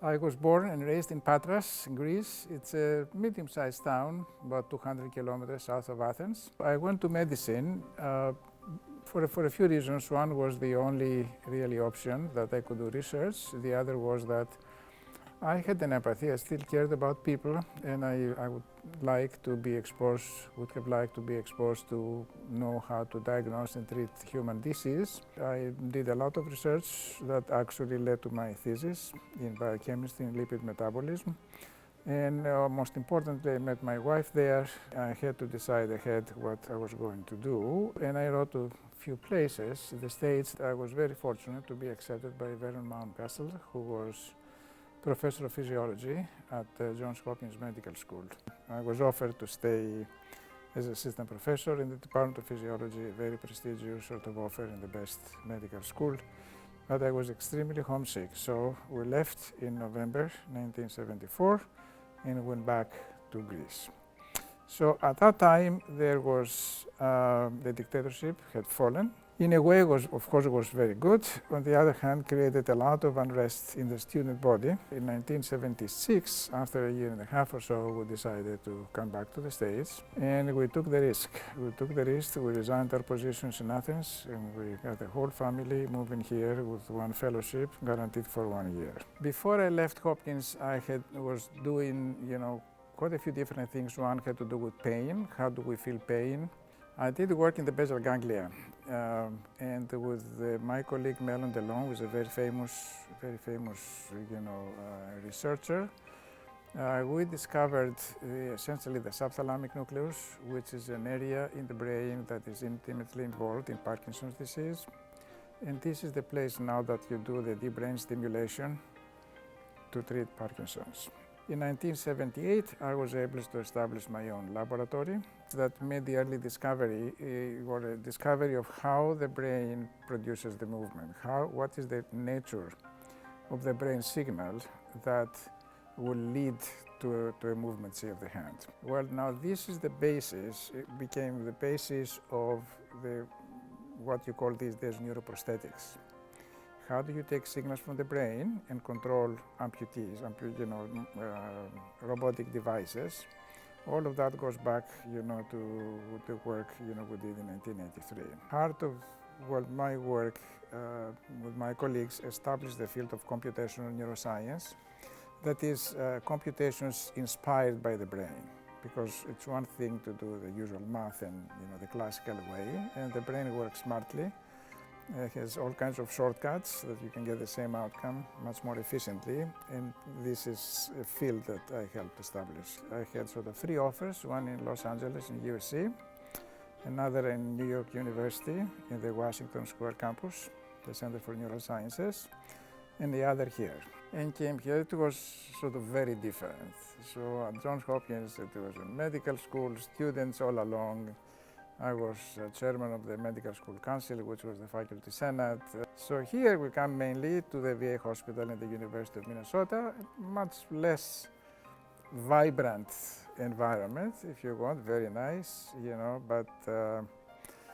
I was born and raised in Patras, in Greece. It's a medium-sized town, about 200 kilometers south of Athens. I went to medicine for a few reasons. One was the only really option that I could do research. The other was that I had an empathy. I still cared about people, and I would like to be exposed, would have liked to be exposed to know how to diagnose and treat human disease. I did a lot of research that actually led to my thesis in biochemistry and lipid metabolism. And most importantly, I met my wife there. I had to decide ahead what I was going to do, and I wrote to a few places. In the States, I was very fortunate to be accepted by Vernon Mountcastle, who was professor of physiology at Johns Hopkins Medical School. I was offered to stay as assistant professor in the Department of Physiology, a very prestigious sort of offer in the best medical school. But I was extremely homesick, so we left in November 1974 and went back to Greece. So at that time, there was the dictatorship had fallen. In a way, of course, it was very good. On the other hand, created a lot of unrest in the student body. In 1976, after a year and a half or so, we decided to come back to the States, and we took the risk. We resigned our positions in Athens, and we got the whole family moving here with one fellowship guaranteed for 1 year. Before I left Hopkins, was doing, quite a few different things. One had to do with pain. How do we feel pain? I did work in the basal ganglia, and with my colleague Mellon Delon, who is a very famous, researcher. We discovered essentially the subthalamic nucleus, which is an area in the brain that is intimately involved in Parkinson's disease. And this is the place now that you do the deep brain stimulation to treat Parkinson's. In 1978, I was able to establish my own laboratory that made the early discovery, or a discovery of how the brain produces the movement, what is the nature of the brain signal that will lead to a movement, say, of the hand. Well, now this is the basis, it became the basis of what you call these days neuroprosthetics. How do you take signals from the brain and control amputees, robotic devices? All of that goes back, to the work, we did in 1983. Part of my work with my colleagues established the field of computational neuroscience. That is, computations inspired by the brain, because it's one thing to do the usual math and, the classical way, and the brain works smartly. It has all kinds of shortcuts that you can get the same outcome much more efficiently, and this is a field that I helped establish. I had sort of 3 offers, one in Los Angeles in USC, another in New York University in the Washington Square campus, the Center for Neurosciences, and the other here. And came here, it was sort of very different. So at Johns Hopkins, it was a medical school, students all along. I was chairman of the Medical School Council, which was the faculty senate. So here we come mainly to the VA hospital and the University of Minnesota, much less vibrant environment, if you want, very nice, but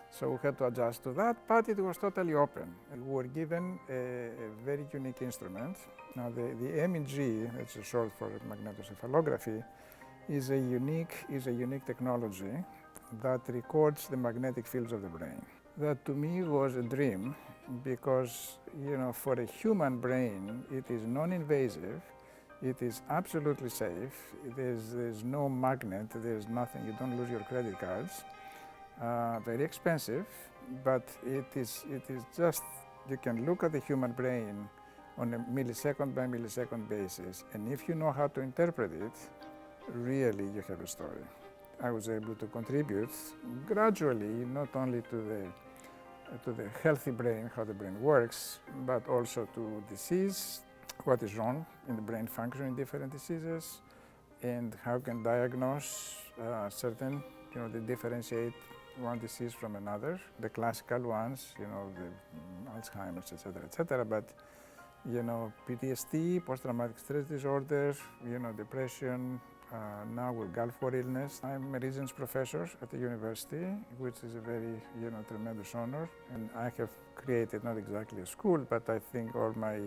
so we had to adjust to that, but it was totally open. We were given a very unique instrument. Now the MEG, it's short for magnetocephalography, is a unique technology that records the magnetic fields of the brain. That to me was a dream because, for a human brain, it is non-invasive, it is absolutely safe, there's no magnet, there's nothing, you don't lose your credit cards. Very expensive, but it is just, you can look at the human brain on a millisecond by millisecond basis, and if you know how to interpret it, really you have a story. I was able to contribute gradually, not only to the healthy brain, how the brain works, but also to disease, what is wrong in the brain function in different diseases, and how can diagnose certain, they differentiate one disease from another, the classical ones, the Alzheimer's, etc., but, PTSD, post-traumatic stress disorder, depression, now with Gulf War illness. I'm a Regents professor at the university, which is a very, tremendous honor. And I have created not exactly a school, but I think all my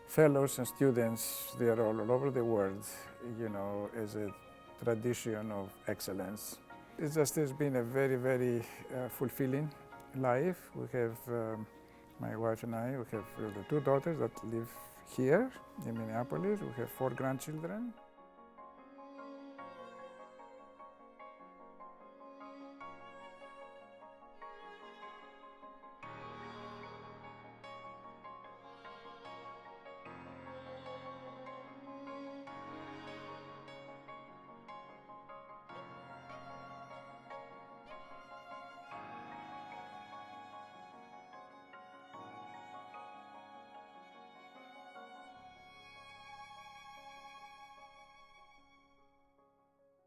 fellows and students, they are all over the world, you know, as a tradition of excellence. It just has been a very, very fulfilling life. We have, my wife and I, we have the two daughters that live here in Minneapolis. We have 4 grandchildren.